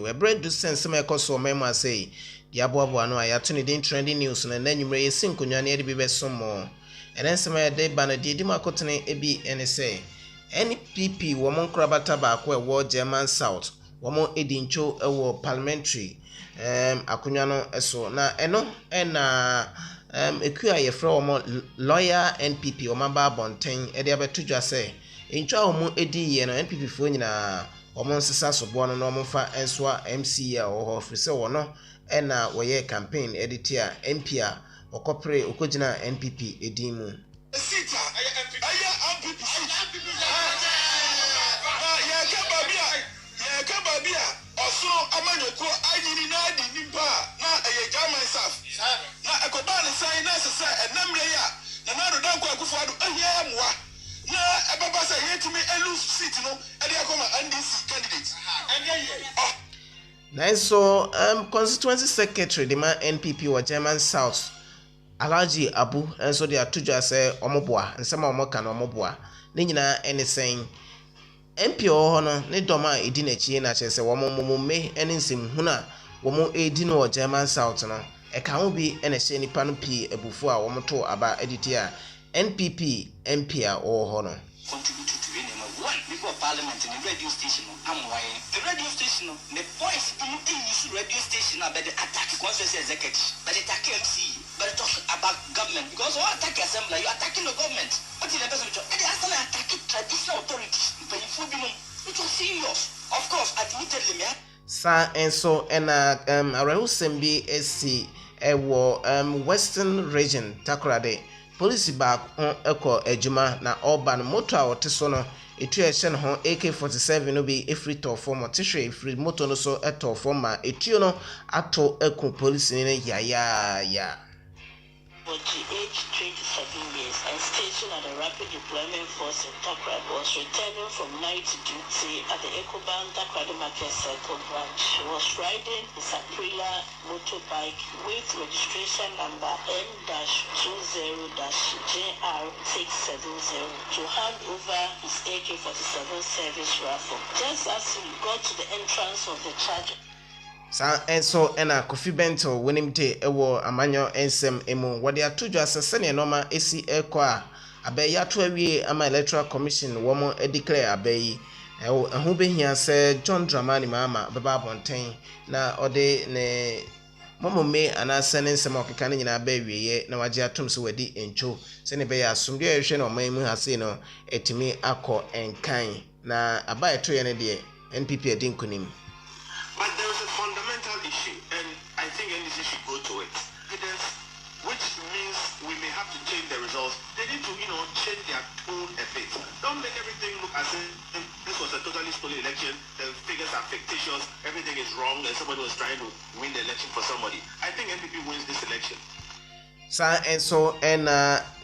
we bread do sense me koso memo say the aboabo no ya to ne din trending news na nanyumre yesin konwa na be beso mo enen sema de ba na di makotene ebi ene say NPP wo mon krabata ba ko e wo German South wo mon edincho e wo parliamentary akonwa no eso na eno na ekua ye fra wo mon lawyer NPP wo maba bonten e de abetudwa say entwa wo mon edi ye no NPP fo nyina Omon sisa sobo no no fa enswa MC a wo ofise wo no na wo ye campaign editor MP a okopre okogina NPP edimu sita NPP ya kababia osoro amanyoko anyini na di nimpa na eye German South na ekobane sai na sesa enamre ya na do danko akufo ado ahia amwa na ebaba say yetimi elu seat no e dey come NDC candidate na so constituency secretary the man NPP wa German South Alhaji Abu enso dey atudwa say omoboa nsema omoka na omoboa ne nyina enesen MP ho no ne doma edi na chie na chese wo momomme ene nsem huna wo mo edi no German South no e ka ho bi ene hye nipa no pi ebufu a wo moto aba editi a NPP MP a ho no contributed to one before parliament in the radio station. The radio station, the voice in the radio station about the attack constituency executive, but the attack MC, but talk about government because all attack assembly, you're attacking the government. What is the best of it? And they are attacking traditional authorities. But if it was serious, of course, admittedly, me. Sa enso ena arehu sembi esi ewo western region takrade police back eko ejuma na urban motor a oteso no etu ehye no ho AK47 no bi efri to form otehwe efri motor no so eto form ma etu no ato eku police ni ya For age 27 years and stationed at the Rapid Deployment Force in Takrad was returning from night duty at the Ecobank Takrad Market Circle branch. He was riding his Aprila motorbike with registration number M-20-JR670 to hand over his AK-47 service rifle. Just as he got to the entrance of the charge, Sa enso ena Kofi Bento wenimte ewo amanyo ensem emu wode atudwa asese noma esi ekọ a abayi ato awie ama electoral commission wo mo declare abayi ehu behia se John Dramani mama baba bonten na ode ne momomme anase ne nsem okeka ne nyina abawiye na waje atom se wadi encho se ne be ya asomdwe ehwe na oman mu hase no etimi akọ enkan na abayi to ye ne de NPP edinkonim. But there is a fundamental issue, and I think NDC should go to it. Which means we may have to change the results. They need to, change their tone a bit. Don't make everything look as if this was a totally stolen election. The figures are fictitious. Everything is wrong, and somebody was trying to win the election for somebody. I think NPP wins this election. Sa enso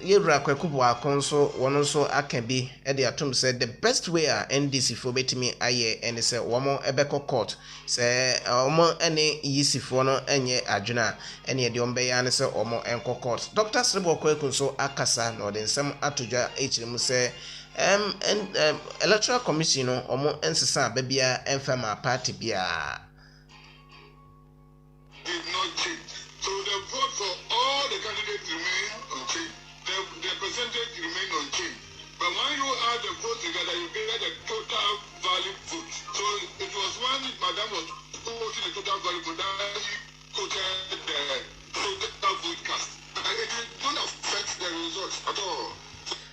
yewra kwakubo akonso wono so akabi e de atom say the best way a NDC for betimi aye ene say womo ebeko court say omo ene yisifo no enye adwena ene de ombeya ne say omo enko court Dr. Srebo Kwakunso akasa no de nsem atodwa echirimu say electoral commission no omo ensesa babia enfama party bia did not change. So the vote for all the candidates remain unchanged. The percentage remain unchanged. But when you add the votes together, you get the total value vote. So it was when Madam was voting the total value vote that he quoted the total vote cast. And it don't affect the results at all.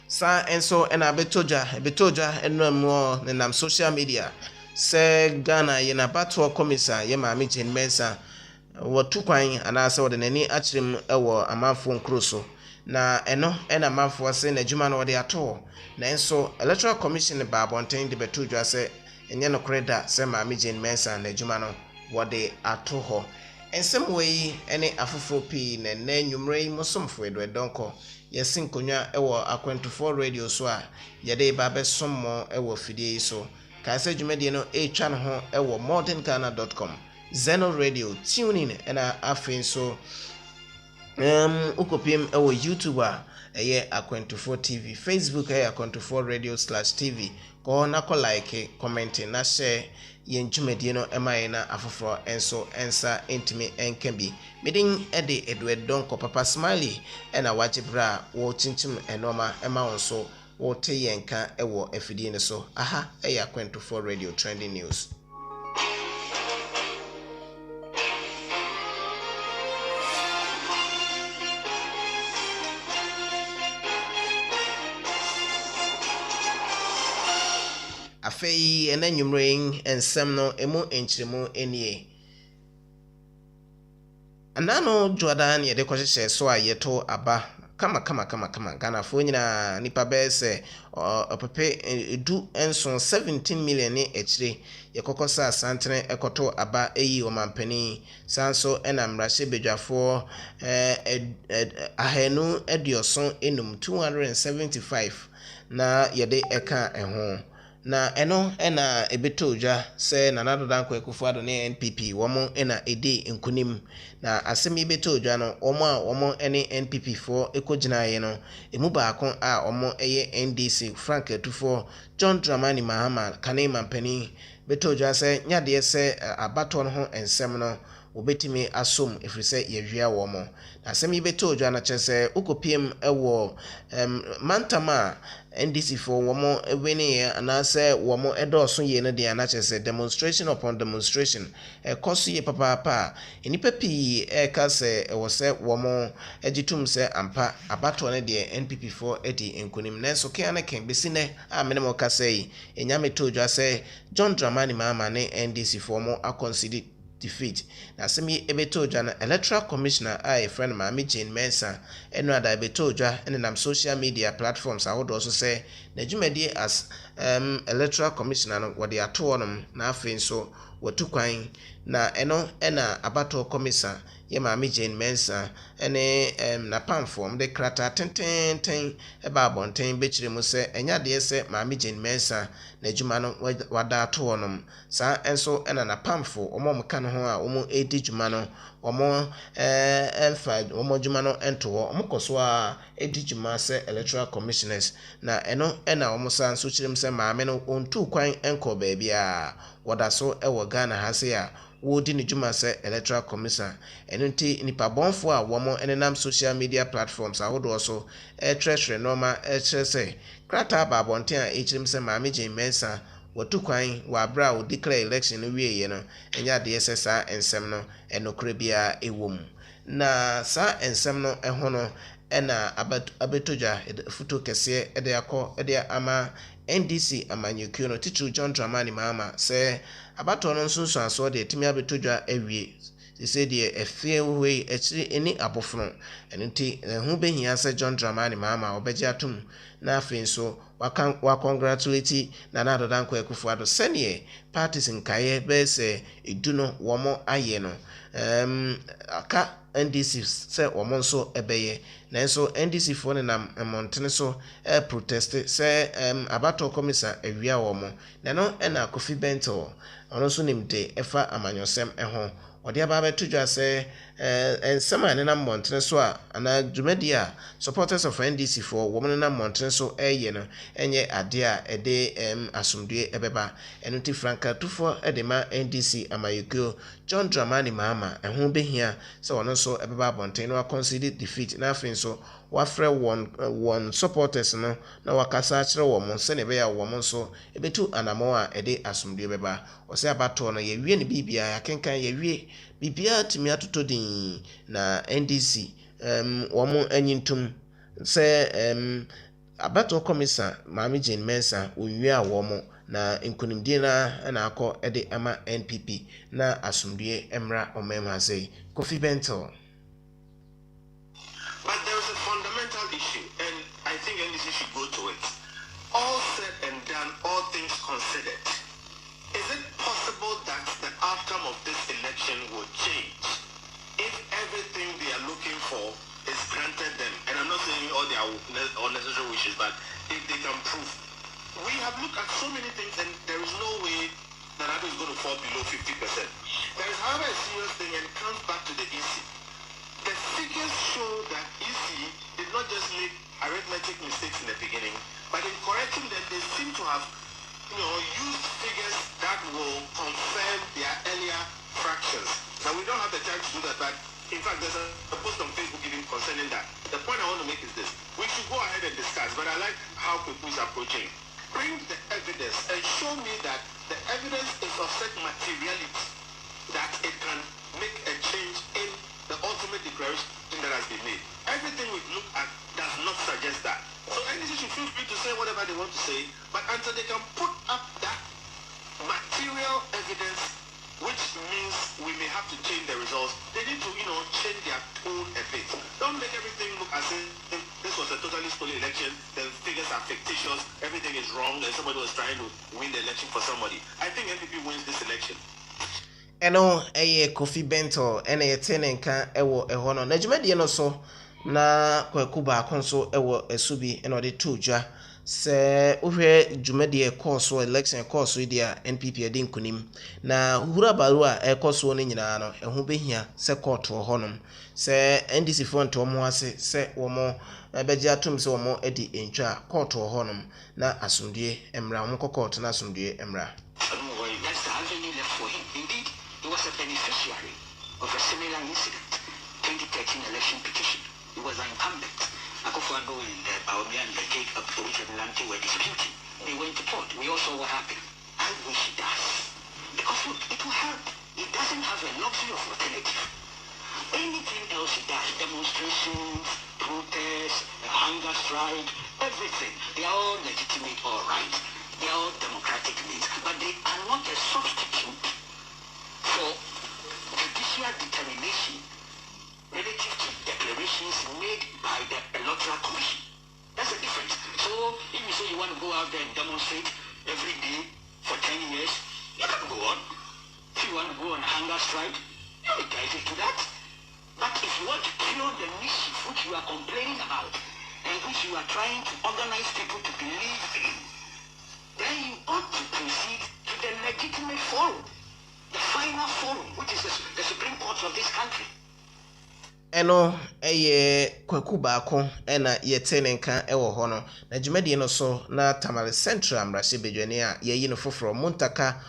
Sa enso ena betoja enwamo na social media se Ghana ye na battle commissar ye ma Jane Mensa watu kwan anase wode nani akyerem ewo amanfo nkroso na eno ena amanfo se na adwuma no wode ato na enso electoral commission ba bonten de betudwa se enye no kreda se ma Jane Mensa na adwuma no wode ato ho ensem wei ene afofo pi na nanwumre mosomfo edonko yesin konwa ewo akwentufo radio so a yede ba besommo ewo fidie so ka se dwumade no etwa no ho ewo modernghana.com Zeno Radio tuning and afin so ukopim ewo YouTube eye Akwentufo TV, Facebook eye Akwentufo Radio /TV ko na ko like comment na share yen dwumadie no emaye na afoforo enso ensa entimi enka bi medin ede edwedonko papa smiley ena wagibra wo chinchim enoma ema wonso wo te yenka ewo afidie ne so aha eya kwento for radio trending news. Afei ena nwumren ensem no emu enchiremu enie anano Jordan yede kwahye so ayeto aba kama Ghana fo nyina nipa bese opepe edu enso 17 million ni echire yekokosa asantene ekoto aba eyi omampani sanso ena mrahye bedwafo ahenu edioson enum 275 na yede eka eho na eno ena ebetodwa se na nadodanko ekufuado ne NPP womo ena edi nkunim na asemi betodwa no womo ene NPP fo ekoginaye no emu baako a womo eye NDC Frank Atufo John Dramani Mahama kane mampani betodwa se nyade se abato no ho ensem no obetimi asom efrise yewia womo na asemi betodwa na chese ukopiem ewo mantama NDC for womo ewini anase womo edoso ye no dia na chese demonstration upon demonstration koso ye papa enipa pi kase wose womo egitum se ampa abato ne de NPP for edi enkunim nenso ke ana ken besine a menemo kase yi enyame todwa se John Dramani Mahama ne NDC for mo akonsidi defeat na semi ebetodwa na electoral commissioner a friend Mami Jane Mensa eno ada ebetodwa nam social media platforms ahodo so say na dwumadi as electoral commissioner no wode ato onom na afen so watukwan na eno ena abato commissioner ye Mami Jane Mensa ene na pamform de krata tenten eba abonten bechire mu se enya de se Mami Jane Mensa na dwuma no wada ato onom sa enso ena na pamfo omom ka no ho a omo edi dwuma no omo elfa omo dwuma no ento ho omo koso a edi dwuma se electoral commissioners na eno ena omo san so chirem se maame no ontu kwan enko ba bia wada so ewo Ghana ha se a wodi ne dwuma se electoral commissioner enunti nipa bonfo a womo enenam social media platforms ahodo so treasury normal se krata babonten a echirim se Mami Jane Mensa watukwan wa bra o declare election no wie ye no enya de sesa ensem no enokre bia ewom na sa ensem no eho no ena abetodwa futo kese ede akọ ede ama NDC amanyekuo no titru John Dramani Mahama se abato no nsunsu aso de timi abetodwa awie se de efie we echiri eni abofno enunti hu behia se John Dramani Mahama obeje atum na afin so wa congratulate na nadodanko ekufuado senie parties nkaye be se eduno womo aye no aka NDC se womo nso ebeye nanso NDC fo ne nam montene so protest se abato komisa ewia womo na no ena Kofi Bento ono so nimde efa amanyosem eho odi aba betudwa se ensema ne na montene so a ana dwumadi a supporters of NDC for women na montene so eye no enye ade a ede asomdue ebeba enuti Franka tufo edema NDC amayugo John Dramani Mahama eho behia se wono so ebeba bonten no concede defeat na afin so wafre one supporters no na wakasa akire wo mo se ne be ya wo mo so ebetu anamo a ede asomdue beba o se abato no ye wie ne bibia ya kenkan ye wie bibia timi atoto din na NDC wo mo anyintum se abato komisa Mami Jane Mensa owie a wo mo na nkunimdie na akọ ede ama NPP na asomdue emra omema sei Kofi Bento. But there is a fundamental issue, and I think NDC should go to it. All said and done, all things considered, is it possible that the outcome of this election will change if everything they are looking for is granted them? And I'm not saying all their unnecessary wishes, but if they can prove. We have looked at so many things, and there is no way that is going to fall below 50%. There is, however, a serious thing, and it comes back to the EC. The figures show that EC did not just make arithmetic mistakes in the beginning, but in correcting them, they seem to have, used figures that that will confirm their earlier fractions. Now, we don't have the time to do that, but in fact, there's a post on Facebook even concerning that. The point I want to make is this. We should go ahead and discuss, but I like how people is approaching. Bring the evidence and show me that the evidence is of such materiality that it can make a change in the ultimate declaration that has been made. Everything we've looked at does not suggest that. So NDC should feel free to say whatever they want to say, but until they can put up that material evidence, which means we may have to change the results, they need to, change their tone a bit. Don't make everything look as if this was a totally stolen election, the figures are fictitious, everything is wrong, and somebody was trying to win the election for somebody. I think NPP wins this election. Eno Kofi Bento ene tenenka ewo ehono na dwumade no so na kwaku ba konso ewo esubi eno de todwa se uhwe dwumade course election course dia NPP ade nkunim na hura baru a ekoso no nyina no eho behia se court ho honom se NDC front omo ase se womo begia tum se womo edi entwa court ho honom na asundue emra womo court na asundue emra. He was a beneficiary of a similar incident, 2013 election petition. He was an incumbent. Akufo-Addo and Bawumia and the Cape of Vigilante were disputing. They went to court. We all saw what happened. I wish he does. Because look, it will help. He doesn't have a luxury of alternative. Anything else he does, demonstrations, protests, hunger strike, everything, they are all legitimate, all right. They are all democratic needs, but they are not a substitute for judicial determination relative to declarations made by the Electoral Commission. That's the difference. So if you say you want to go out there and demonstrate every day for 10 years, you can go on. If you want to go on hunger strike, you're entitled to that. But if you want to cure the mischief which you are complaining about and which you are trying to organize people to believe in, then you ought to proceed to the legitimate forum. The final forum, which is the Supreme Court of this country. Eno kwaku baako ena yetenenka ewo hono na dwumade no so na Tamale Central amrahye bedwane a yeyi no foforo Muntaka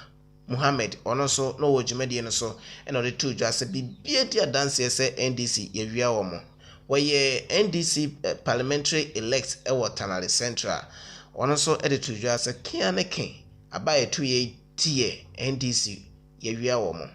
Muhammad ono so no wo dwumade no so ena de to dwa se bibie dia dance se NDC yewia wo mo woye NDC parliamentary elect ewo Tamale Central ono so de to dwa se kia ne ken abaye to ye tie NDC yewia wo mo.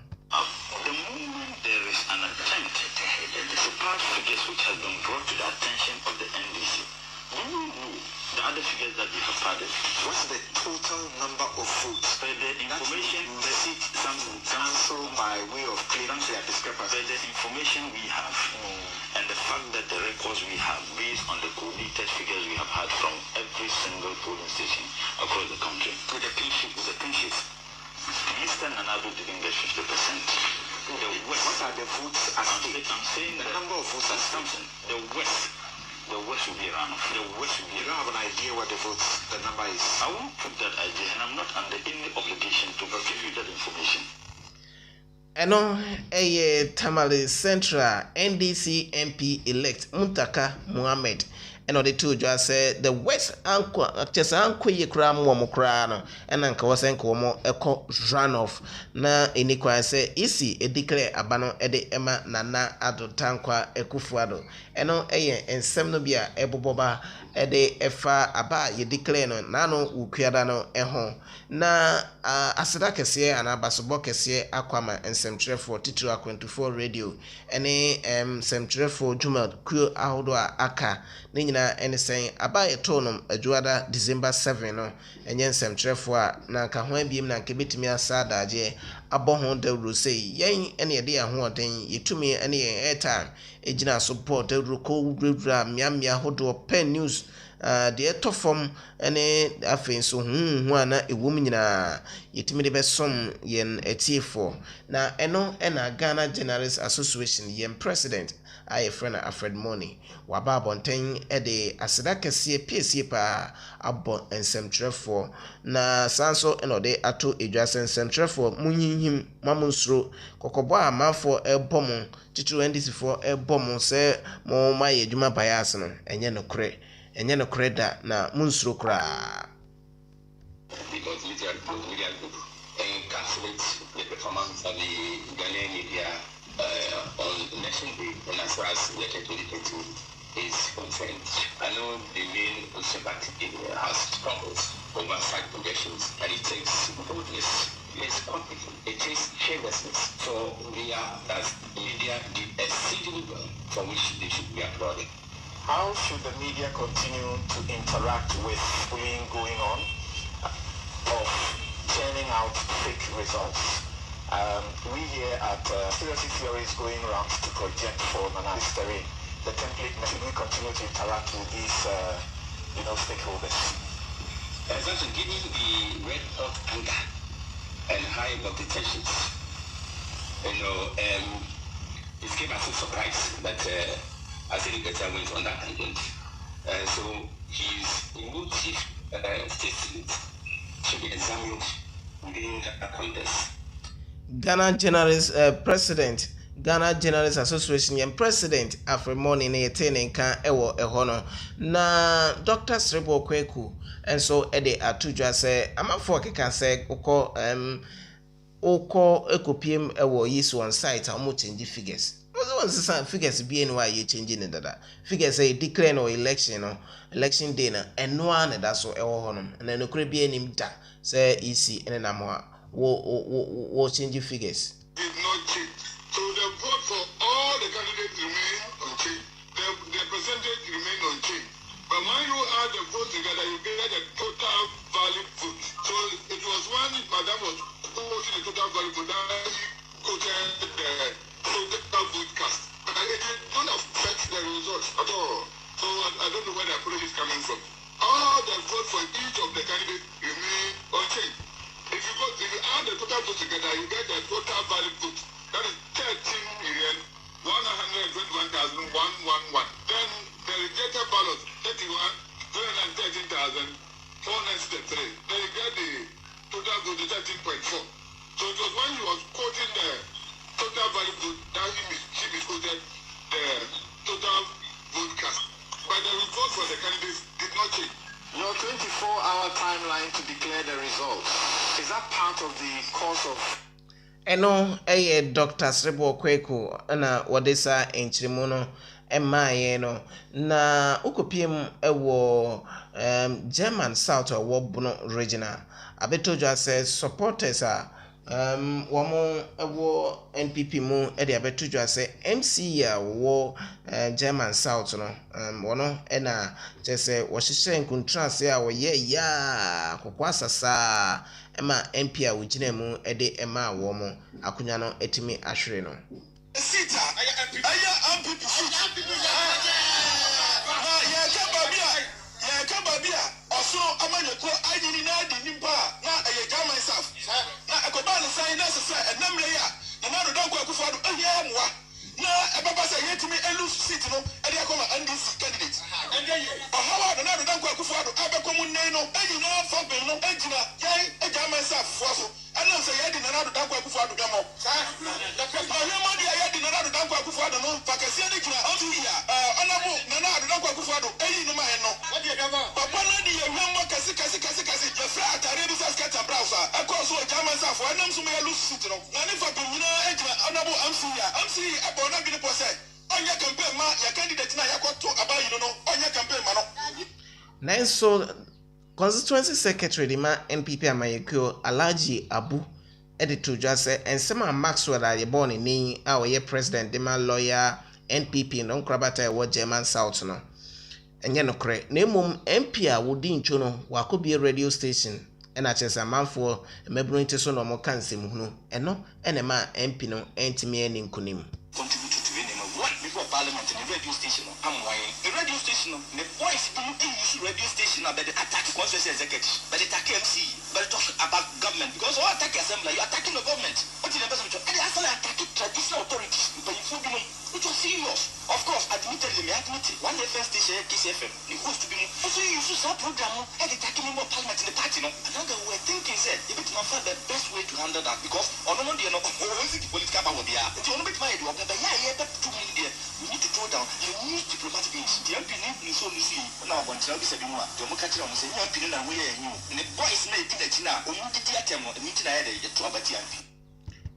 The moment there is an attempt to surpass figures which has been brought to the attention of the NDC, you know the other figures that we have added. What's the total number of votes? The information receipt some cancel by way of claiming their discrepancy. The information we have and the fact that the records we have based on the collated figures we have had from every single polling station across the country. With the pinches. Mr. Nanado didn't get 50%. What are the votes at stake? I'm saying the number of votes at stake. The West will be around. The West will be. You don't have an idea what the number is. I won't put that idea, and I'm not under any obligation to give you that information. Eno Tamale Central NDC MP elect Muntaka Muhammad eno de to dwa say the West anko chesa anko ye kra mo kra no ena nka wosen ko mo eko runoff na enikwa say isi declare abano ede ema Nana Addo Tankwa Akufo-Addo eno ensem no bia eboboba ede efa aba ye declare no nano ukuada no eho na aseda kese anabasobo kese akwama ensemtrefo titru a24 radio ene semtrefo juma kuo ahodo aka na anything about tonum ajuada December 7 no enye nsemtrefo a na ka ho abiem na nke betimi asada age aboho dawru sei yen ene de ahoden yetumi ene yen airtime ejina support dawru ko wura miamia hodo pen news de etofom ene afen so hu ana ewum nyina yetimi de besom yen etiefo na eno ena Ghana Journalists Association yen president aye friend Alfred Money waba bonten ede aseda kese piesie pa abo ensemtrefo na sanso enode ato edwase ensemtrefo munyinhim mamunsro kokobo amafo ebomo titru NDC fo ebomo se mo maye adwuma bias no enye no kre da na munsro kra because media group performance of the Ghanaian media on Nation Day and as far as the 2022 is concerned. I know the main conservative has struggled over five projections, and it takes boldness, it takes competence, it takes shamelessness for media that media did exceedingly well, for which they should be applauded. How should the media continue to interact with bullying going on of churning out fake results? We here at Conspiracy Theories going around to project for Nana History the template. Should we continue to interact with these stakeholders? Exactly, given the red hot anger and high voltage tensions, it came as a surprise that Azeligata went on that tangent. So his emotive statement should be examined within that context. Ghana Journalist President, Ghana Journalist Association yɛn President after morning na yɛte ne nka ɛwɔ ɛhɔ no na Dr. Srebo Kweku nso ɛde atudwa sɛ amafo keka sɛ ukɔ ekopiem ɛwɔ yes one site a ɔmo change figures. Ɔsɛ wɔn figures bi enu a yɛ change ne dada. Figures a declare no election day na ɛnoa ne da so ɛwɔ hɔ no na nokore bi anim da sɛ EC ɛne nam a wo change figures. Did not change. So the vote for all the candidates remain unchanged. The percentage remain unchanged. But when you add the votes together, you get the total valid vote. So it was when Madam was quoting the total valid vote that he quoted the total vote cast. And it did not affect the results at all. So I don't know where the approach is coming from. All the votes for each of the candidates remain unchanged. If you add the total vote together, you get the total valid vote. That is 13,121,111. Then the rejected ballot, 313,463. Then you get the total vote, 13.4. So it was when he was quoting the total valid vote that she misquoted the total vote cast. But the result for the candidates did not change. Your 24-hour timeline to declare the results, is that part of the course of... Eno Dr. Srebo Kweku na wadesa enchirimu no emaye no na ukopiem ewo German South or Bono regional abetojo say supporters are womo ewo NPP mu e de abetojo say MC ya wo German South no wono na jese wo hihye nkontrase a wo ye ya kokwasasa ema MP a wugina mu ede ema womo akunya no etimi ahwere no Sita, MP Kababia, also Amanyako, I didn't know the Nimpa, not a jam myself. Now I could buy the sign necessary and Namlea, and now the dog will go for the Yamwa. Now, a papa say to me, and lose sit no, and they come and this candidate. And then, how are the other dog will go for the Abacomun Nano, and you know, for no engine, a jam myself, Fossil. And now say I did another dog will go for the demo. My money I had in another dog will go for the no, Pakasian, honorable, Nana, the dog will go for the no. Papa, no, the young Kasi, the flat, I read this cat and browser. I call so a German South, I know some may lose sit no. And if I do, honorable, I'm seeing about not being a person. On your campaign, your candidate, I got talk about on your campaign, man. Now, so Constituency Secretary the man NPP Amayeko Alaji Abu editor just say and some Maxwell are born in ni our year president the man lawyer NPP no krabata what German South no enye no kre na emom MP a wodi ncho no wakobi radio station and achese amanfo mebro nti so no mo kansem hunu eno ene ma MP no entimi ani nkunim contribute to the one before parliament in the radio station am why the radio station the voice use radio station about the attack constituency executive but the attack MC but talk about government because all attack assembly you attacking the government what is the best of and actually attacking traditional authorities but you be it was serious of course admittedly one FM station Kiss FM the host to be also you use that program and attacking more parliament in the party no and then we were thinking said you bit not the best way to handle that because on no dey no political power there it only bit my do but yeah but to me there we need to throw down you need diplomatic means the MP need so see now want to be said you mo catch am say MP na we you the boys na be the tina o mu di atem no meeting na dey to abati MP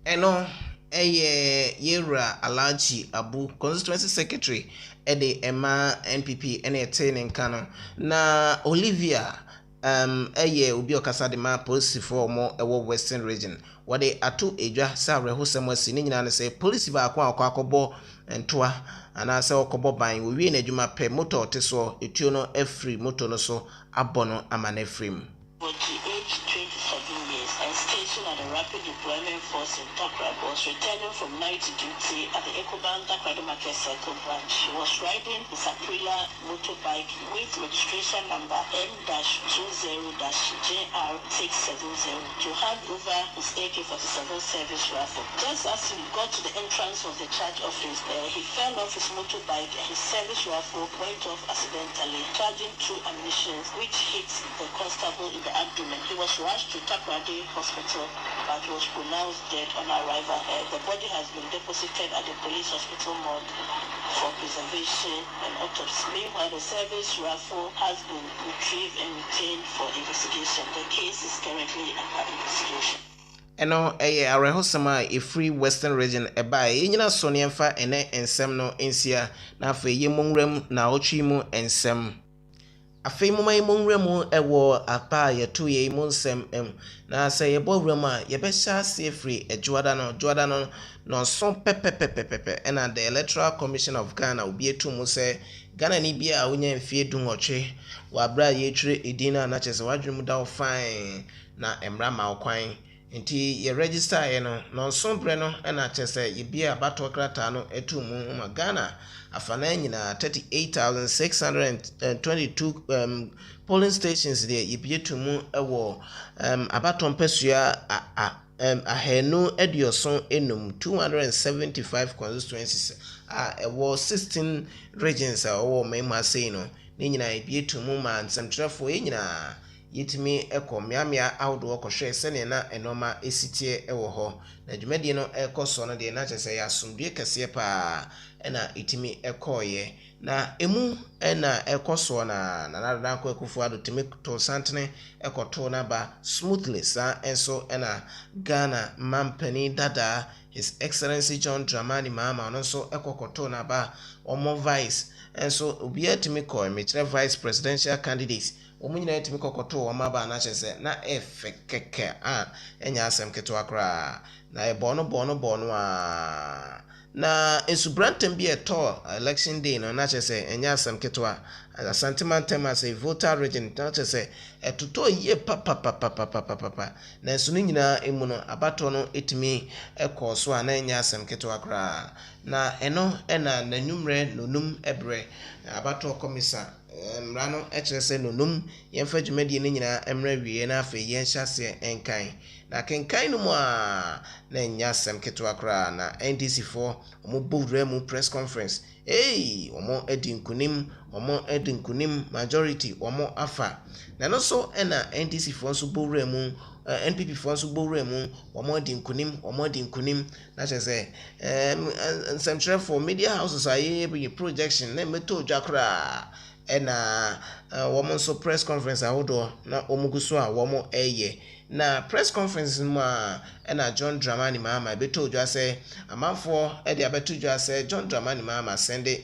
ɛno yɛwura Alhaji Abu constituency secretary ɛde ɛma NPP ɛna ɛte ne nka no na Olivia obi ɔkasa de ma polisifoɔ ɔmo ɛwɔ Western region wɔde ato edwa sɛ awerɛhosɛm asi ne nyinaa ne sɛ polisi baako a ɔkɔ akɔbɔ ntoa anaasɛ ɔkɔbɔ ban wɔwie n'adwuma pɛ motor ɔte soɔ etuo no afiri motor no so abɔ no ama no afiri mu. At the Rapid Deployment Force in Takrab was returning from night duty at the Ecobank Takrab Market Circle branch. He was riding his Aprila motorbike with registration number M-20-JR670 to hand over his AK-47 service rifle. Just as he got to the entrance of the charge office, he fell off his motorbike and his service rifle went off accidentally, charging 2 ammunition which hit the constable in the abdomen. He was rushed to Takrade Hospital but was pronounced dead on arrival. The body has been deposited at the police hospital morgue for preservation and autopsy. Meanwhile, the service rifle has been retrieved and retained for investigation. The case is currently under investigation. Ɛno awerɛhosɛm a ɛfiri Western region ɛbaa yɛnyina so ne ɛmfa ɛnɛ nsɛm no nsia na afei yɛ mmɔnwuram na ɔtwe mu nsɛm. Afei moma yi monwura mu ɛwɔ apa yɛto yɛ mu nsɛm na sɛ yɛbɔ wura mu a yɛbɛhyɛ ase afiri adwoada no nɔnso pɛpɛpɛpɛpɛ ɛna the Electoral Commission of Ghana obi etu mu sɛ Ghana ni bia a wonya mfie dunwɔtwe wɔ abra yɛtwerɛ edin na na kyerɛ sɛ wadwene mu da wo fine na mmra ma wo kwan nti yɛ register yɛ no nɔnso brɛ no ɛna kyerɛ sɛ yɛbia abato krataa no etu mu ma Ghana afana nyina 38,622 polling stations there yɛbie to mu ɛwɔ abato mpɛsua ahenu edioson enum 275 constituencies ɛwɔ 16 regions a ɔwɔ mɛma sei no ne nyina yɛbie to mu ma nsɛmtwerɛfo yɛ nyina yɛtumi ɛkɔ mmeammea ahodoɔ kɔhwɛ sɛnea na ɛnɔma ɛsitie ɛwɔ hɔ na dwumadie no ɛkɔ so no deɛ na kyerɛ sɛ yɛ asomdue kɛseɛ paa ɛna ɛtumi ɛkɔɔyɛ na emu ɛna ɛkɔ so na Nana Akufo-Addo tumi to santene ɛkɔto n'aba smoothly saa ɛnso ɛna Ghana mampani dada His Excellency John Dramani Mahama no nso ɛkɔkɔto n'aba ɔmo vice ɛnso obiara tumi kɔ ɛmɛkyerɛ vice presidential candidates omu nyina yɛtumi kɔkɔto wɔn aba anakyɛ sɛ na ɛfɛ kɛkɛ a ɛnya asɛm ketewa koraa na ɛbɔ no a na nsubrantem bi ɛtɔ election day no nakyɛ sɛ ɛnya asɛm ketewa asantemantam asɛ voter region nakyɛ sɛ ɛtotɔ yie papapapapapapa na nso no nyinaa emu no abatɔ no ɛtumi ɛkɔɔ so a na ɛnya asɛm ketewa koraa na ɛno ɛna n'anwummerɛ nonum ɛbrɛ abatɔ komisa mmara no ɛkyerɛ sɛ nonum yɛmfa dwumadie no nyinaa mmerɛ wie na afei yɛnhyɛ aseɛ ɛnkan na kenkan no mu a na ɛnya asɛm ketewa koraa na NDC foɔ ɔmo bɔwura mu press conference ɔmo adi nkunim majority ɔmo afa na no so ɛna NDC foɔ nso bɔwura mu NPP foɔ nso bɔwura mu ɔmo adi nkunim na kyerɛ sɛ nsɛmtwerɛfoɔ media houses a yɛyɛ projection na mɛtɔ dwa koraa ɛna wɔn nso press conference ahodoɔ na wɔn gu so a wɔn ɛyɛ na press conference mu a ɛna John Dramani Mahama ɛbɛtɔ dwa sɛ amanfoɔ ɛde abɛtɔ dwa sɛ John Dramani Mahama sɛnde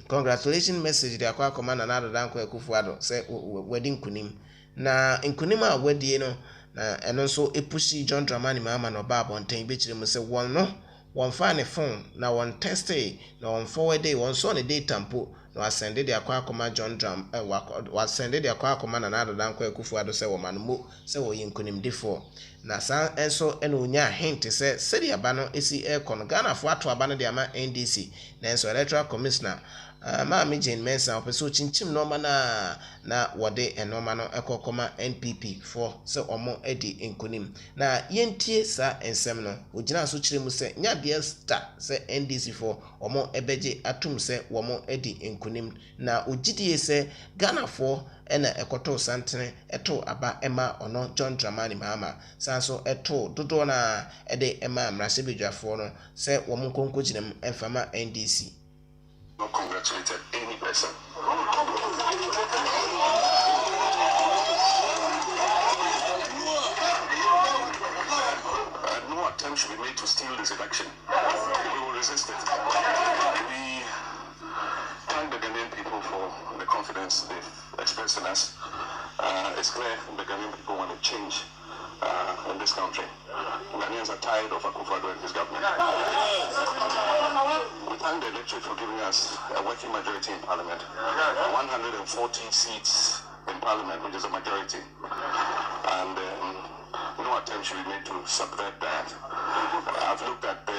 congratulation message de akɔ akɔma Nana Akufo-Addo sɛ wɔdi nkunim na nkunim a wɔdie no na ɛno nso epushi John Dramani Mahama na ɔba abɔnten bɛkyerɛ mu sɛ wɔn no wɔn fa ne phone na wɔn teste na wɔn forward wɔn so ne data mpo na wasende de akɔ akɔma John Dram wasende de akɔ akɔma Nana Akufo-Addo sɛ wɔn anmo sɛ wɔyɛ nkunimdifoɔ na saa nso ɛna onya hint sɛ sɛdeɛ aba no esi ɛkɔ no Ghana fo ato aba no de ama NDC na nso Electoral Commissioner Maame Jane Mensa ɔpɛsɛ ɔkyinkyim nɔɔma na wɔde ɛnɔɔma no ɛkɔkɔma NPP for sɛ ɔmo ɛdi nkunim na yɛntie saa nsɛm no ogyina so kyerɛ mu sɛ nyadeɛ star sɛ NDC for ɔmo ɛbɛgye atum sɛ wɔmo ɛdi nkunim na ogyidie sɛ Ghana for ɛna ɛkɔtɔ santene ɛto aba ɛma ɔno John Dramani Mahama saa so ɛto dodoɔ na ɛde ɛma mmarahyɛbadwafoɔ no sɛ wɔmo nkonko gyina mu ɛmfama NDC. Not congratulated any person. No attempt attempt should be made to steal this election. We will resist it. We thank the Ghanaian people for the confidence they've expressed in us. It's clear the Ghanaian people want to change in this country. Ghanaians are tired of Akufo-Addo and his government. We thank the electorate for giving us a working majority in Parliament. 140 seats in Parliament, which is a majority. And no attempt should be made to subvert that. I've looked at the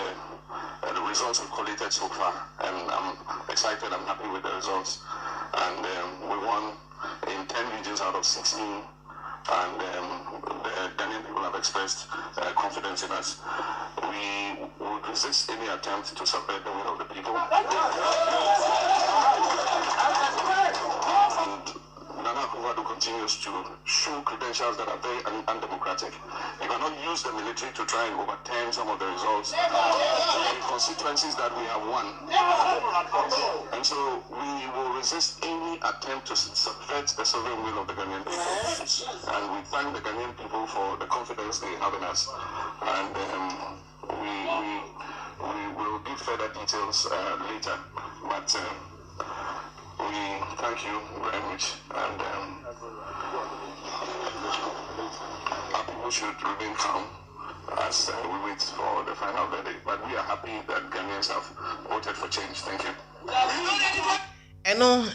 results we've collated so far, and I'm excited, I'm happy with the results. And we won in 10 regions out of 16, and the Ghanaian people have expressed confidence in us. We would resist any attempt to subvert the will of the people. And Nana Akufo-Addo continues to show credentials that are very undemocratic. You cannot use the military to try and overturn some of the results in constituencies that we have won. And so we will resist any attempt to subvert the sovereign will of the Ghanaian people. And we thank the Ghanaian people for the confidence they have in us. And we will give further details later. But we thank you very much, and our people should remain calm as we wait for the final verdict. But we are happy that Ghanaians have voted for change. Thank you. Eno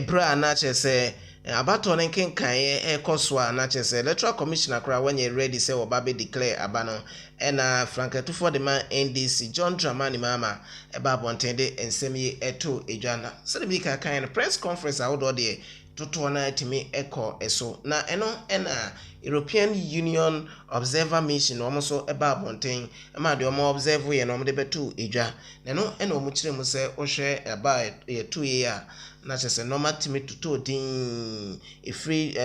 bra na chese abato ne kenkan ekoso a na chese electoral commissioner kra when you ready say oba be declare abano ena franketufo de man NDC John Dramani Mama eba bontende ensemi eto edwana so de bi ka kan press conference awodo de toto na timi eko eso na eno ena European Union Observer Mission almost eba bonten ma de omo observe ye no de betu edwa na no ena omu kire mu se ohwe eba ye 2 year na chese normal timi tuto din free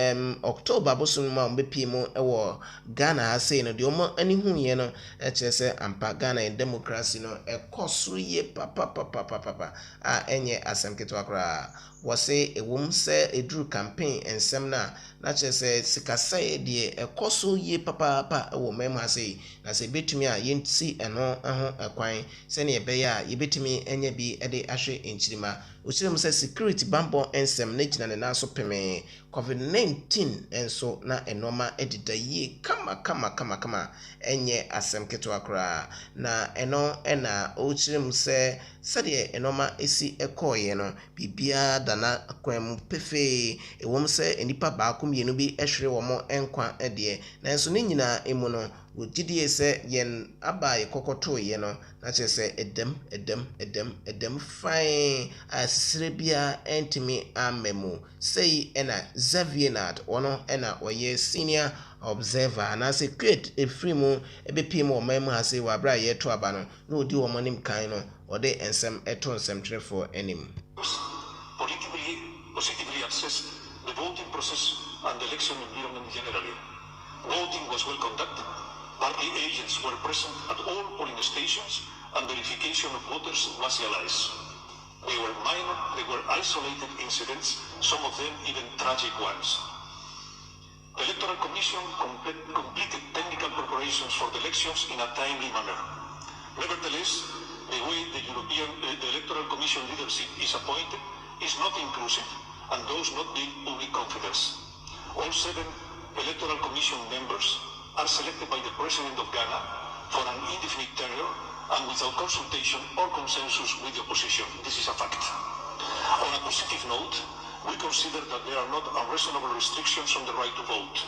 October bosun ma mbepi mu ewo Ghana ha say no de omo ani hu ye no chese ampa Ghana in democracy no ekoso ye papa a enye asem keto akra wose ewum se eduru campaign ensem na chese sikasa de ekoso ye papa ewo mem ha say na se betumi a yenti eno ho ekwan se ne ebe ya yebetumi enye bi ede ahwe enchirima ochirem se security bambo ensem na gina ne naso peme COVID-19 enso na enoma edida ye kama enye asem keto akra na eno ena ochirem se sade enoma esi ekoye no bibia dana kwam pefe ewom se enipa baako mienu bi ehwere womo enkwa ede na enso ne nyina emu no wogidie se yen abaye kokoto ye no na chese edem fine asire bia entimi amemu sei ena Xavier ono ena oye senior observer and say create a free mu ebepi mu omam ha say wa bra ye to aba no na odi wo monim kan no ode ensem eto nsem twere for enim positively assessed the voting process and the election environment generally. Voting was well conducted. Party agents were present at all polling stations and verification of voters was realized. They were minor, they were isolated incidents, some of them even tragic ones. The Electoral Commission completed technical preparations for the elections in a timely manner. Nevertheless, the way the Electoral Commission leadership is appointed is not inclusive and does not build public confidence. All 7 Electoral Commission members are selected by the President of Ghana for an indefinite tenure and without consultation or consensus with the opposition. This is a fact. On a positive note, we consider that there are not unreasonable restrictions on the right to vote.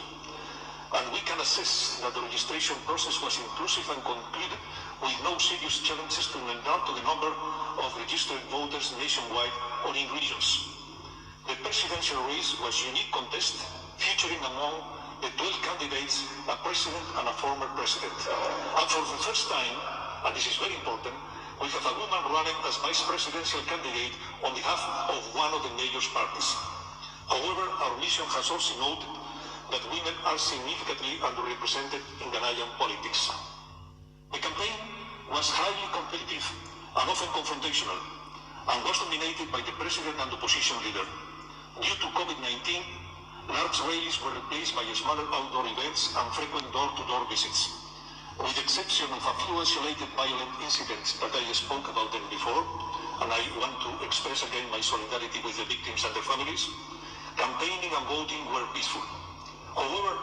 And we can assess that the registration process was inclusive and concluded with no serious challenges to regard to the number of registered voters nationwide or in regions. The presidential race was a unique contest featuring among the 12 candidates a president and a former president. And for the first time, and this is very important, we have a woman running as vice presidential candidate on behalf of one of the major parties. However, our mission has also noted that women are significantly underrepresented in Ghanaian politics. The campaign was highly competitive and often confrontational, and was dominated by the president and opposition leader. Due to COVID-19, large rallies were replaced by smaller outdoor events and frequent door-to-door visits. With the exception of a few isolated violent incidents that I spoke about them before, and I want to express again my solidarity with the victims and their families, campaigning and voting were peaceful. However,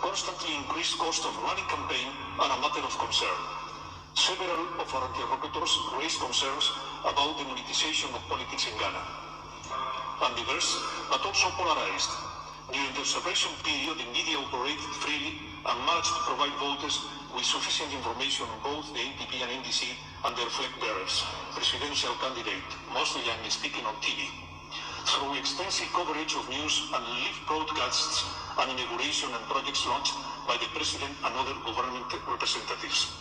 constantly increased cost of running campaign are a matter of concern. Several of our interlocutors raised concerns about the monetization of politics in Ghana. And diverse, but also polarized. During the observation period, the media operated freely and managed to provide voters with sufficient information on both the NPP and NDC and their flag bearers, presidential candidate, mostly young speaking on TV. Through extensive coverage of news and live broadcasts and inauguration and projects launched by the President and other government representatives.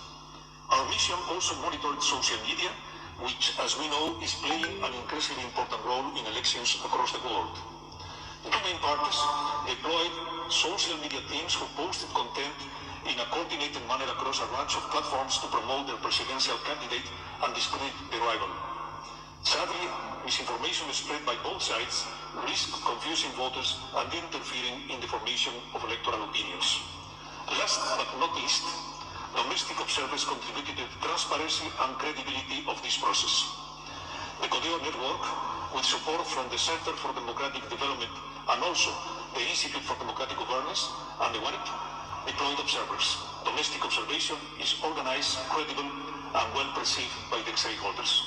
Our mission also monitored social media, which, as we know, is playing an increasingly important role in elections across the world. The two main parties deployed social media teams who posted content in a coordinated manner across a range of platforms to promote their presidential candidate and discredit the rival. Sadly, misinformation spread by both sides risked confusing voters and interfering in the formation of electoral opinions. Last but not least, domestic observers contributed to the transparency and credibility of this process. The Codeo Network, with support from the Center for Democratic Development and also the Institute for Democratic Governance and the WANET, deployed observers. Domestic observation is organized, credible, and well perceived by the stakeholders.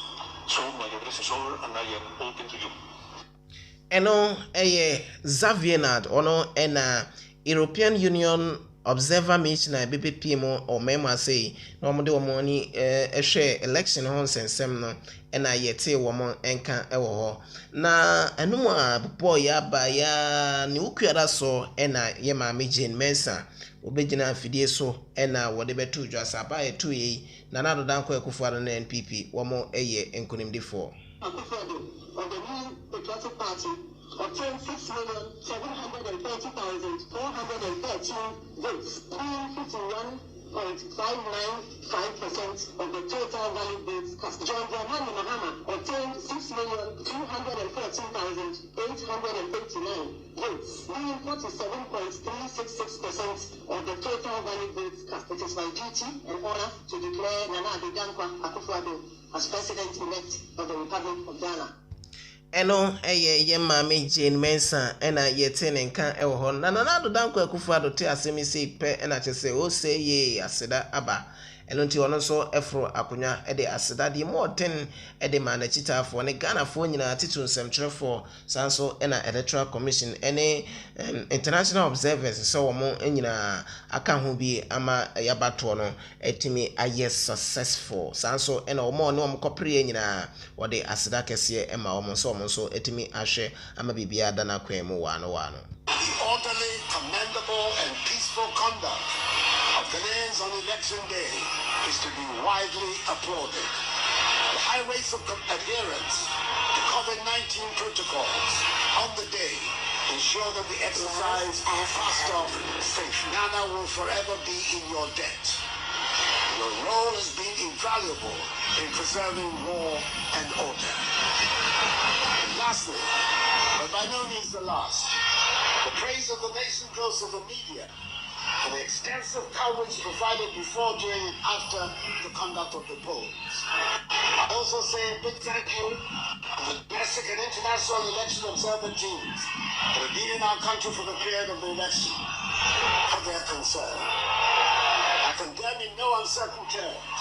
So my address is over and I am open to you. Eno Xavier ono ena European Union Observer Mission na BPP mo o mema say na omo de omo ni ehwe election ho nsensem no ena yete womo enka ewo ho na enum a boy ya ba ya ni ukuada so ena ye ma Jane Mensa obegina afidie so ena wode betu dwasa ba etu yi na na dodan ko ekufuado na NPP womo eye enkunimdifo of the new Patriotic Party obtained 6,730,413 votes, being 51.595% of the total valid votes cast. John Dramani Mahama obtained 6,214,889 votes, being 47.366% of the total valid votes cast. It is my duty and honor to declare Nana Addo Dankwa Akufo-Addo as President-elect of the Republic of Ghana. Eno ye mama Jane Mensa ena yete nenka ewo ho na Nana Addo Dankwa Akufo-Addo te asemi sei pe ena chese o say ye aseda aba eno nti ono so efro akonya ede aseda de mo ten ede ma na chitafo ne Ghana fo nyina titu nsɛmtwerɛfo sanso ena Electoral Commission ene international observers so wo nyina aka ho bi ama yabato no etimi aye successful sanso ena wo ne wo kopre nyina wode aseda kese ema wo so etimi ahwe ama bibia da na kwan mu wano The orderly, commendable, and peaceful conduct of Ghanaians on election day is to be widely applauded. The high rates of adherence to COVID-19 protocols on the day ensure that the exercise passed off safe. Ghana will forever be in your debt. Your role has been invaluable in preserving law and order. And lastly, but by no means the last, the praise of the nation goes to the media for the extensive coverage provided before, during, and after the conduct of the polls. I also say a big thank you to the domestic and international election observer teams that have been in our country for the period of the election for their concern. I condemn in no uncertain terms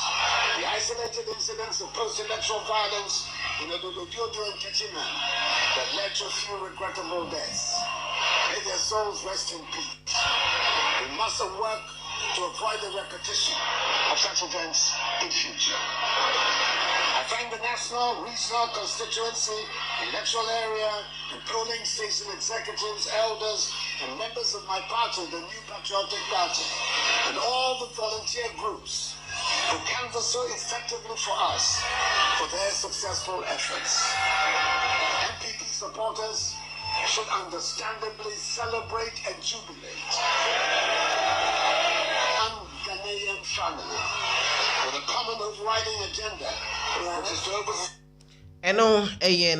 the isolated incidents of post-electoral violence in Odododio and Kechina that led to a few regrettable deaths. May their souls rest in peace. We must work to avoid the repetition of such events in future. I thank the national, regional, constituency, electoral area, and polling station executives, elders, and members of my party, the New Patriotic Party, and all the volunteer groups who canvass so effectively for us for their successful efforts. MPP supporters should understandably celebrate and jubilate. And Ghanaian family with a common overriding agenda, which is to eno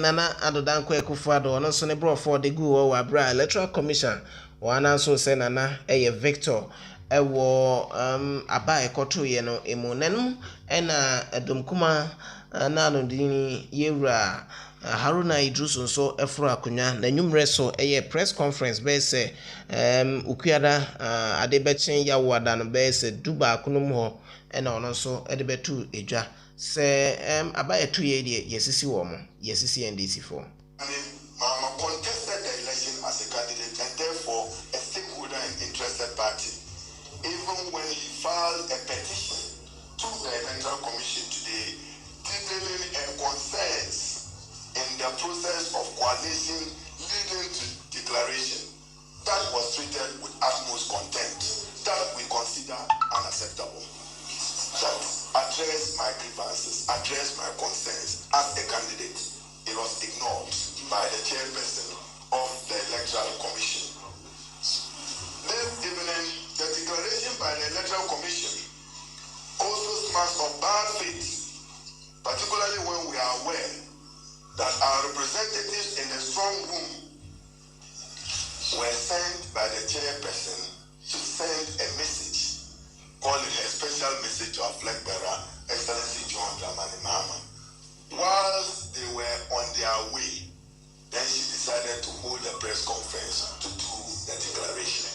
Nana Addo Dankwa Akufo-Addo ono so ne bro for the go wa bra Electoral Commission wana so say Nana Victor ɛwɔ aba ekoto ye no emu nanum ɛna domkuma na anodini yewura Haruna Idris nso ɛforo akonya na nwumre so ɛyɛ press conference bɛyɛ sɛ ukuada ade bɛkyen yawo ada no bɛyɛ sɛ duba akonom hɔ ɛna ɔno nso ɛde bɛtu edwa sɛ aba eto ye de yesisi wɔ mo yesisi NDC for Mama contested the election as a candidate and therefore a stakeholder and interested party. Even when he filed a petition to the Electoral Commission today, detailing and concerns in the process of coalition leading to declaration, that was treated with utmost contempt. That we consider unacceptable. That address my grievances, address my concerns as a candidate. It was ignored by the chairperson of the Electoral Commission. This evening, the declaration by the Electoral Commission also smacks of bad faith, particularly when we are aware that our representatives in the strong room were sent by the chairperson to send a message, calling a special message to our flag bearer, Excellency John Dramani Mahama. Whilst they were on their way, then she decided to hold a press conference to do the declaration.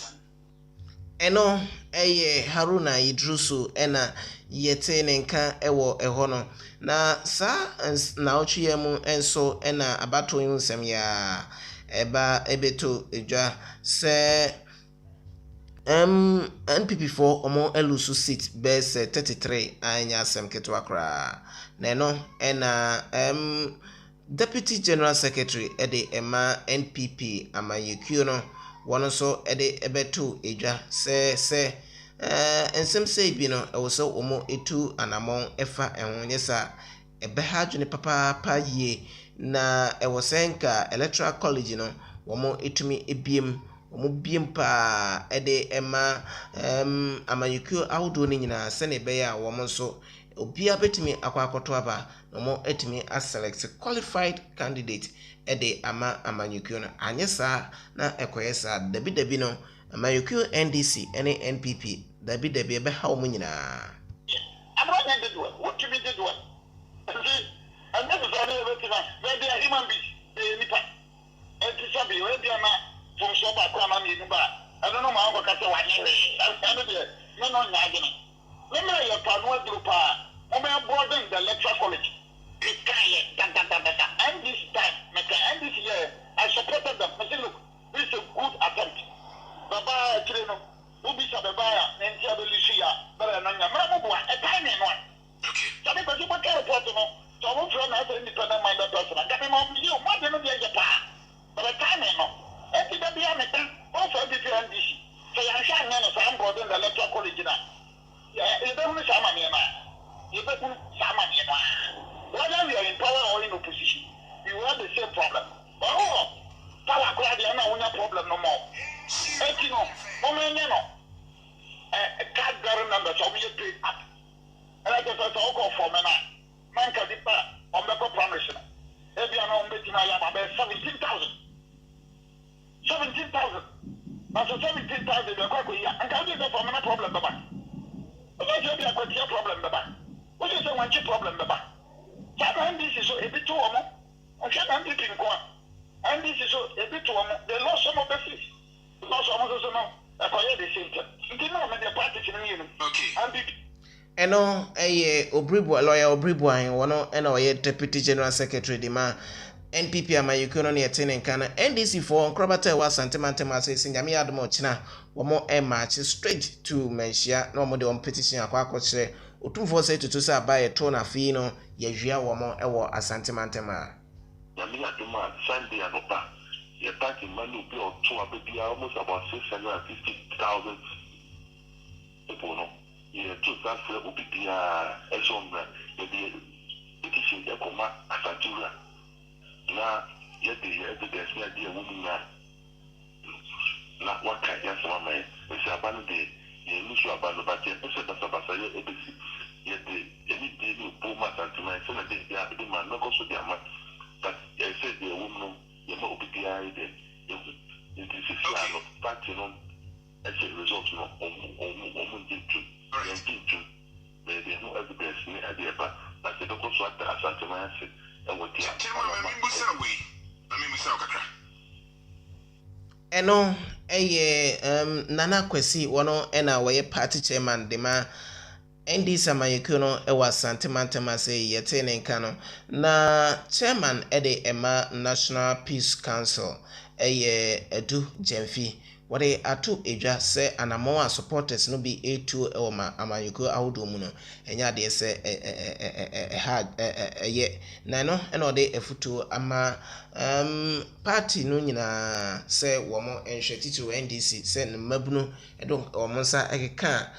Eno eye Haruna Idrusu ena yete nenka ewo ehono na sa na ochie mu enso ena abato nsem ya eba ebeto edwa se NPP for omo elusu seat base 33 anya asem ketwa kra na eno ena Deputy General Secretary ede ema NPP amayekuo no wono so ede ebeto edwa se ensem sei bi no ewo so omo etu anamon efa ehonyesa ebeha adwene papa yie na ewo senka Electoral College no womo etumi ebiem omo biem pa ede ema amayekuo awdo ni nyina se ne beya womo so obia betumi akwakoto aba no etimi a select qualified candidate ede ama amanyekuo no anyesa na ekoyesa dabi no amayekuo NDC ene NPP dabi ebe ha omo nyina Abroad did what to be did what. And this is another thing. Where they are human beings, they nipa. And to sabi where they are from shop akwa ma mi nuba. I don't know my uncle kase wa nyewe. I know there. No nyagene. Let me your panwa group broaden the Electoral College. And this time, and this year, I supported them. I said, look, this is a good attempt. Baba, Chileno, Ubisa Babaya, Nantia Belucia, Barananga, Mamma, a tiny one. Okay. So because you want to report to me, so I won't run as an independent minded person. I got him on you, more than a part. But a tiny one. And to be a metal, also the NDC. So I'm sure I'm broaden the Electoral College now. Yeah, you don't know Samania. You don't know Samania. Whether we are in power or in opposition, we have the same problem. Oh, power crowd, you know, problem no more. And you know, card bearer numbers are being paid up. And I just have to call for me now. Man can be back on the promotion. Every announced meeting I have about 17,000. 17,000. That's 17,000. They're quite good. And can you get from a problem, Baba? What is your problem, Baba? What is the one problem, Baba? And this is a bit too long. I can't be in one. And this is a bit too long. They lost some of the fish. Lost some of the summer. I call it the same thing. You know, the party in the union. Okay. Eno Obribwa lawyer Obribwa wono ena oye Deputy General Secretary di ma NPP amayekuo no ne yetene nkana NDC for nkrobata wa santemantema say sinyame admo china womo march straight to menhia na womo de petition akwa otumfo say tutu say abaye to na fi no yehwia womo ewo asantemantema nyame adoma Sunday anopa ye party manu bi oto abia almost about 650,000 people no ye to that obibia ezomra ye petition e koma asantura na ye the evidence na dia woman na waka ya sama me se abanu de ye nusu abanu ba je se basa ye ebisi ye de any day ni po ma santima se na de ya be ma no go so dia ma but ye say the woman ye ma obibia ide ye this is no party no as a result no Santimasi and with the eno nana kwesi wono ena waye party chairman de ma ndi samayekuo no ewa santimantema se yete ne nka no na chairman de ema National Peace Council edu Jemfi wode ato edwa se anamo supporters no bi etu ewo ma amayekuo ahodo mu no enya de se na no ena ode efutu ama party no nyina se womo enhwe titiri NDC se mabunu edo womo nsa ekeka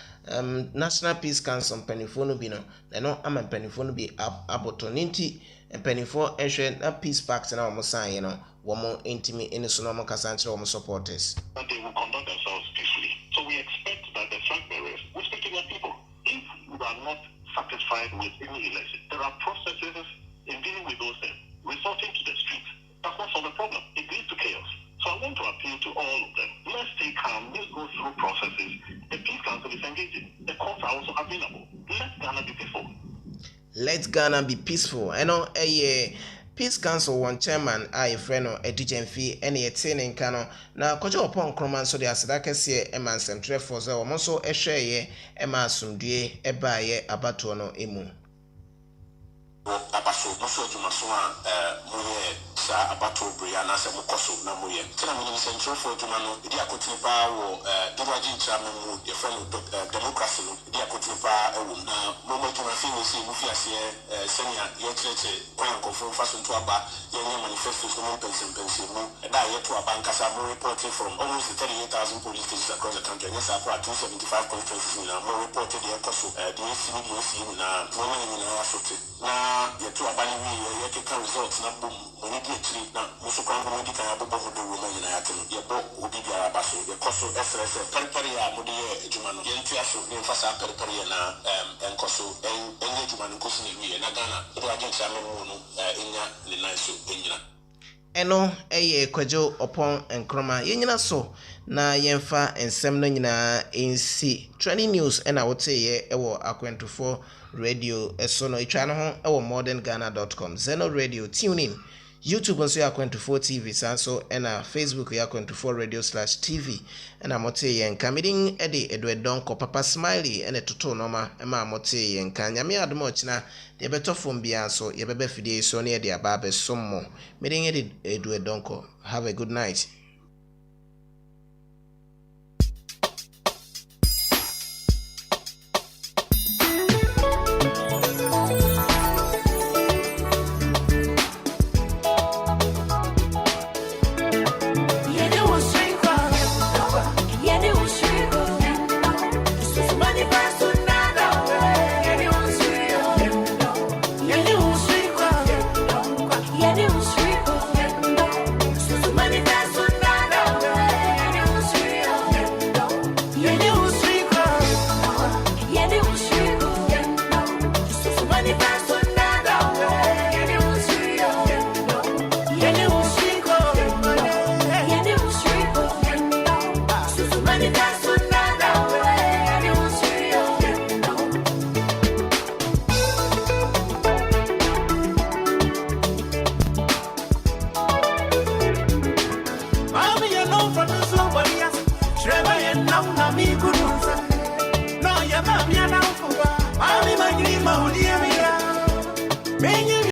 National Peace Council mpanifo no bi no no ama mpanifo no bi aboto ninti mpanifo ehwe na Peace Pact na womo san ye no womo intimi ene so no mo kasa ntre womo supporters. But they will conduct themselves peacefully. So we expect that the flag bearers will speak to their people. If we are not satisfied with any election, there are processes in dealing with those things. Resorting to the streets does not solve the problem. It leads to chaos. So I want to appeal to all of them. Let's stay calm. Let's go through processes. The Peace Council is engaging. The courts are also available. Let Ghana be peaceful. Let Ghana be peaceful. I know Peace Council one chairman a friend of Edujemfi and a tening cano. Now, Kojo upon Croman so the Asadaka say a man some trefors or also a share a massum de a baye abatono emu. Abaso mofo dwumaso a moye sa abato briana se mokoso na moye tena mo central for dwuma no di akotini pa wo dowaji ntrama mu de friend democracy no di akotini pa ewo na mo dwuma fi no si mu fi ase senia ye cheche kwan kofo faso to aba ye manifesto so mo pension mu da ye to aba nkasa mo reporting from almost 38,000 police stations across the country yes akwa 275 constituencies na mo reported the koso the CBC na mo na asote na yetu abani wi yekeka results na bom oni di etri na muso kwa ngo di kan abobo ho do roma nyina yate no yebo obi biara baso yekoso SRS periperi ya mudi ejuma no yentu aso ne mfasa periperi na enkoso enye ejuma no kosi ne wi na Ghana do agenti amemu no enya ne nanso enyina eno kwajo upon enkroma yenyina so na yemfa ensem no nyina ensi trending news ena wote ye ewo akwentufo radio eso no itwa no ho ewo modernghana.com Zeno radio tune in YouTube nso ya 24 TV sanso ena Facebook ya 24 radio/tv ena mote ye nka midin ede edwedonko papa smiley ene toto noma ema mote ye nka nyame adom ochina de betofom bia so ye bebe fidie so ne de aba be sommo midin ede edwedonko. Have a good night.